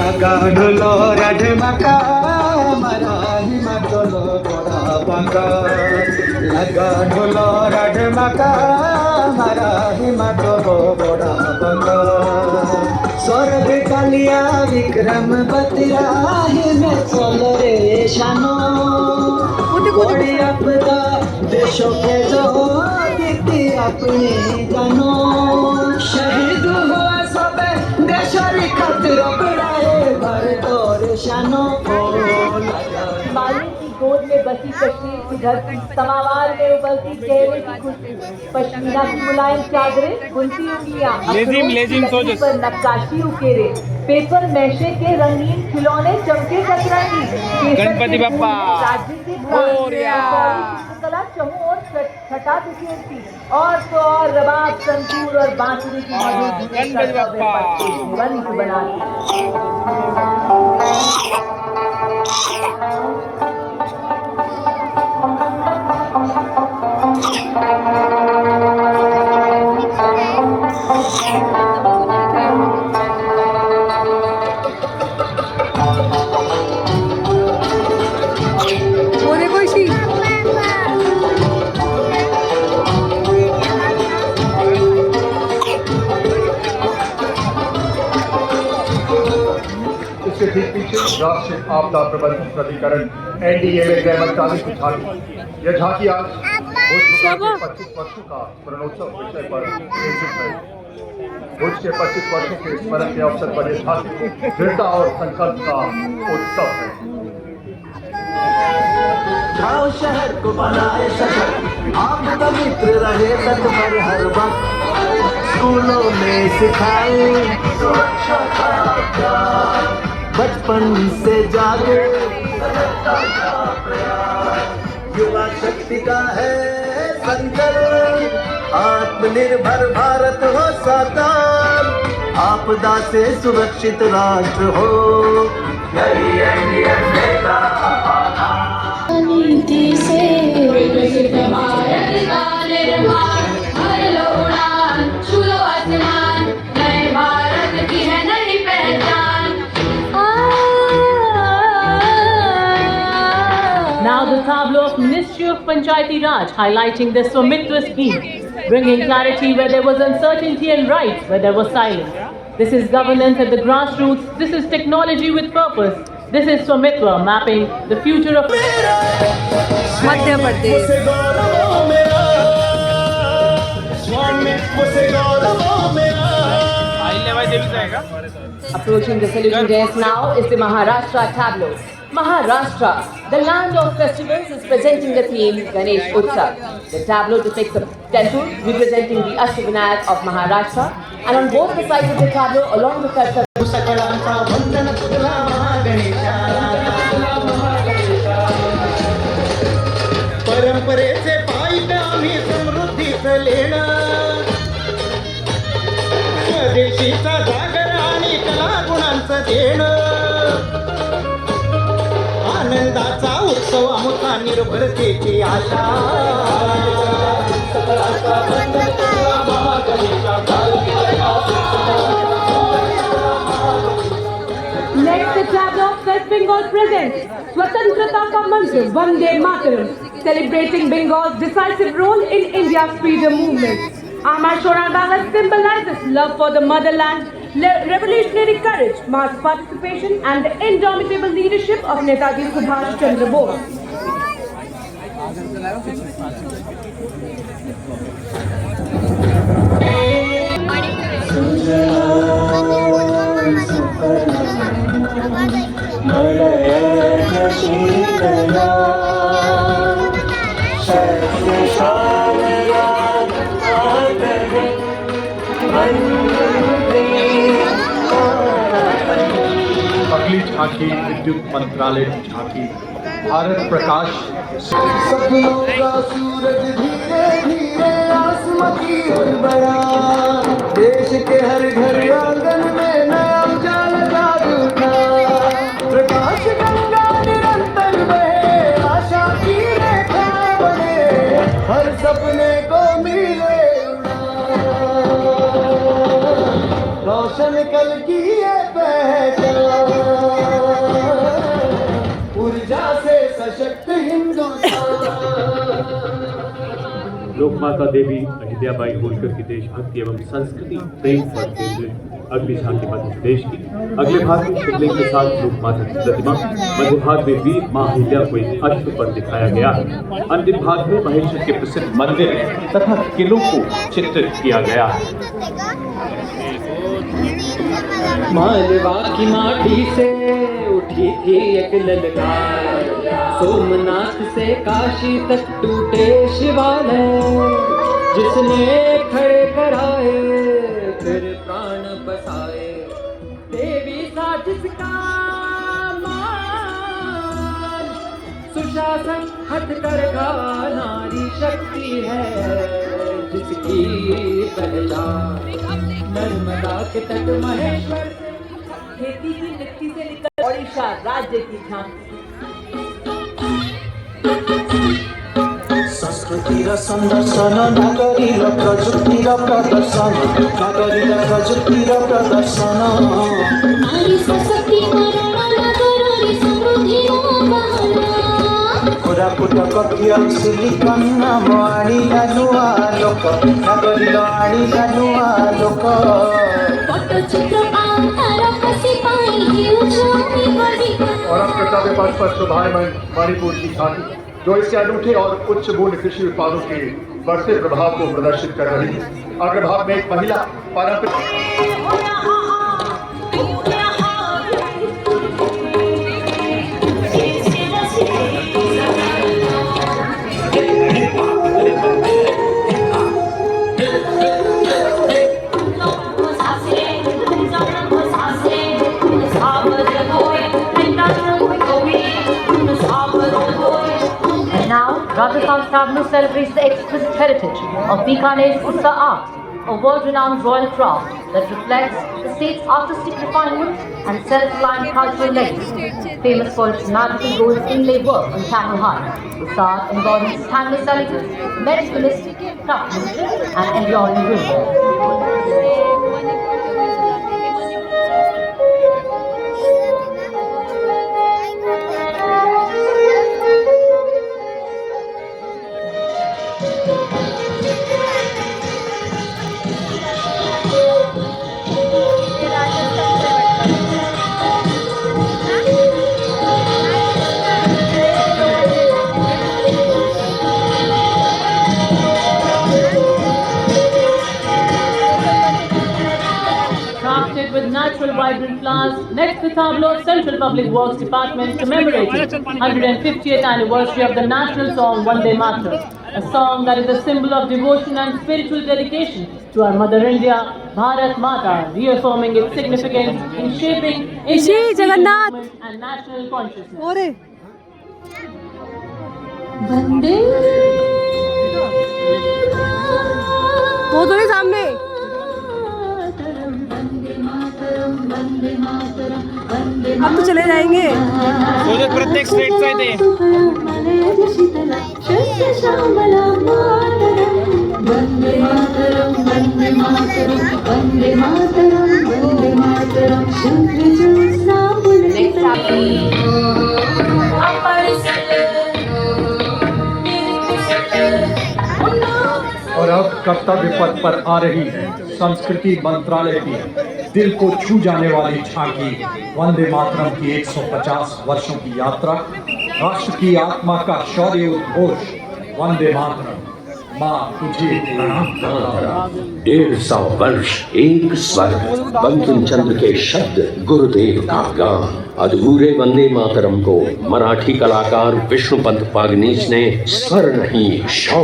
लगा ढोलो राजमाका मराही मतलो बड़ा बंगा लगा ढोलो राजमाका मराही मतलो बड़ा बंगा स्वर्ग कालिया विक्रम बतिराही में चल रे शानो बड़ी आपदा देशों के जो दीदी अपनी जानो शहीद हुआ सब देशरी खातिर बड़ाए भारत और शानो माली की गोद में बसी कश्मीर की धरती समावार में उबलती चेहरे की खुशबू पश्मीना की मुलायम चादरें बुनती उंगलियां पर नक्काशी उकेरे पेपर मैशे के रंगीन खिलौने चमके कतरंगी गणपति बप्पा राज्य की कला चमू और छटा बिखेरती और तो और रबाब संतूर और बांसुरी की मधुर रंग बनाती इसके ठीक पीछे राष्ट्रीय आपदा प्रबंधन प्राधिकरण NDA में जयमत काली की झांकी। यह झांकी आज भुज के 25 वर्षों का स्मरणोत्सव विषय पर आयोजित है। भुज के 25 वर्षों के स्मरण के अवसर पर यह झांकी दृढ़ता और संकल्प का उत्सव है। जाओ शहर को बनाए सशक्त आपदा मित्र रहे तत्पर हर वक्त स्कूलों में सिखाए सुरक्षा का बचपन से जागे युवा शक्ति का है संकल्प आत्मनिर्भर भारत हो साकार आपदा से सुरक्षित राष्ट्र हो यही नीति से विकसित भारत का निर्माण भर लो उड़ान छू लो आसमान नए भारत की है नई पहचान। Now the tableau of Ministry of Panchayati Raj highlighting the Swamitwa scheme, bringing clarity where there was uncertainty and rights where there was silence. This is governance at the grassroots. This is technology with purpose. This is Swamitwa mapping the future of Madhya Pradesh. Approaching the saluting desk now is the Maharashtra tableau. Maharashtra, the land of festivals, is presenting the theme Ganesh Utsav. The tableau depicts a temple representing the Ashtavinayak of Maharashtra, and on both the sides of the tableau, along the festival. परंपरेचे पायी आम्ही समृद्धीचं लेणं स्वदेशीचा जागर आणि कला गुणांचं देणं आनंदाचा उत्सव आमचा निर्भरतेची आशा Next, the tableau of West Bengal presents Swatantrata ka mantra Vande Mataram, celebrating Bengal's decisive role in India's freedom movement. Amar Shorabanga symbolizes love for the motherland, revolutionary courage, mass participation, and the indomitable leadership of Netaji Subhash Chandra Bose. अगली झांकी विद्युत मंत्रालय की झांकी भारत प्रकाश। सपनों का सूरज धीरे धीरे आसमां की ओर बढ़ा देश के हर घर आंगन में नया उजाला जाग उठा प्रकाश गंगा निरंतर बहे आशा की रेखा बने हर सपने को मिले उड़ान रोशन कल की ये पहचान। माता देवी अहिल्याबाई होलकर की देशभक्ति एवं संस्कृति प्रेम पर केंद्रित अगली झांकी मध्य प्रदेश की। अगले भाग में शिवलिंग के साथ लोक माता की प्रतिमा, मध्य भाग में वीर मां अहिल्या को एक अश्व पर दिखाया गया है। अंतिम भाग में महेश्वर के प्रसिद्ध मंदिर तथा किलों को चित्रित किया गया है। मालवा की माटी से उठी थी एक ललकार, सोमनाथ से काशी तक टूटे शिवालय, जिसने खड़े कराए फिर प्राण बसाए, देवी सा जिसका मान, सुशासन हथकरघा नारी शक्ति है जिसकी पहचान, नर्मदा के तट महेश्वर से खेती की मिट्टी से निकल ओडिशा राज्य की झांकी। संस्कृतिर संदर्शन नागरिक प्रजुक्तिर प्रदर्शन, नागरिक प्रजुक्तिर प्रदर्शन, नारी सशक्तिकरण नगररी समृद्धि बहाना, कोरापुट कक्ष सिलिकन नाम आनिला नुआ लोक, नागरिक आनिला नुआ लोक, पट्टचित्र आधार कसी पाई उजानी बड़ी। और अब कर्तव्य पथ पर शोभायमान मणिपुर की झांकी, जो इसके अनूठे और उच्च मूल्य कृषि उत्पादों के बढ़ते प्रभाव को प्रदर्शित कर रही है। अग्रभाग में एक महिला पारंपरिक Rajasthan Tableau celebrates the exquisite heritage of Bikaner's Usta art, a world-renowned royal craft that reflects the state's artistic refinement and self-reliant cultural legacy. Famous for its magical gold inlay work on camel hide, Usta art embodies timeless elegance, meticulous craftsmanship, and enduring beauty. With natural vibrant flowers, next the tableau of Central Public Works Department commemorating 150th anniversary of the national song Vande Mataram, a song that is a symbol of devotion and spiritual dedication to our Mother India, Bharat Mata, reaffirming its significance in shaping India's development and national consciousness. वंदे वो तो सामने वंदे मातरम वंदे अब तो चले जाएंगे। प्रत्येक straight side है। वंदे मातरम वंदे मातरम वंदे मातरम वंदे मातरम शंकर ज्योत्स्ना और अब कर्तव्य पथ पर आ रही है संस्कृति मंत्रालय की दिल को छू जाने वाली झांकी, वंदे मातरम की 150 वर्षों की यात्रा, राष्ट्र की आत्मा का शौर्य उद्घोष, वंदे मातरम। माँ तुझे प्रणाम करता हूं। 150 वर्ष एक स्वर, बंकिम चंद्र के शब्द, गुरुदेव का गान। अधूरे वंदे मातरम को मराठी कलाकार विष्णुपंत पागनीस ने स्वर नहीं शौर्य